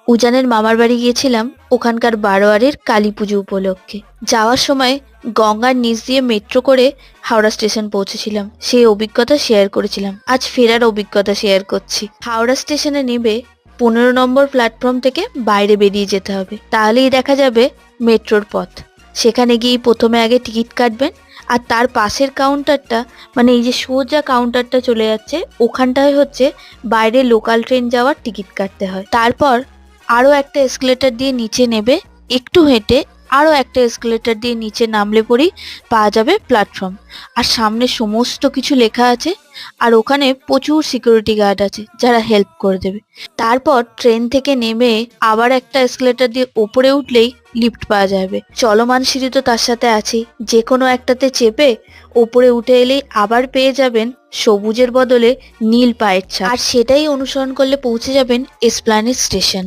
উজানের মামার বাড়ি গিয়েছিলাম ওখানকার বারোয়ারির কালী পুজো উপলক্ষে। যাওয়ার সময় গঙ্গার নিচ দিয়ে মেট্রো করে হাওড়া স্টেশন পৌঁছেছিলাম, সেই অভিজ্ঞতা শেয়ার করেছিলাম। আজ ফেরার অভিজ্ঞতা শেয়ার করছি। হাওড়া স্টেশনে নেমে 15 নম্বর প্ল্যাটফর্ম থেকে বাইরে বেরিয়ে যেতে হবে, তাহলেই দেখা যাবে মেট্রোর পথ। সেখানে গিয়ে প্রথমে আগে টিকিট কাটবেন, আর তার পাশের কাউন্টারটা, মানে এই যে সোজা কাউন্টারটা চলে যাচ্ছে, ওখানটায় হচ্ছে বাইরে লোকাল ট্রেন যাওয়ার টিকিট কাটতে হয়। তারপর আরও একটা এসকেলেটর দিয়ে নিচে নেবে, একটু হেঁটে আরও একটা এসকেলেটর দিয়ে নিচে নামলে পরেই পাওয়া যাবে প্ল্যাটফর্ম। আর সামনে সমস্ত কিছু লেখা আছে, আর ওখানে প্রচুর সিকিউরিটি গার্ড আছে যারা হেল্প করে দেবে। তারপর ট্রেন থেকে নেমে আবার একটা এসকেলেটর দিয়ে ওপরে উঠলেই লিফট পাওয়া যাবে। চলমান সিঁড়ি তো তার সাথে আছেই, যে কোনো একটাতে চেপে ওপরে উঠে এলেই আবার পেয়ে যাবেন সবুজের বদলে নীল পায়ের ছাপ, আর সেটাই অনুসরণ করলে পৌঁছে যাবেন এসপ্ল্যানেড স্টেশন।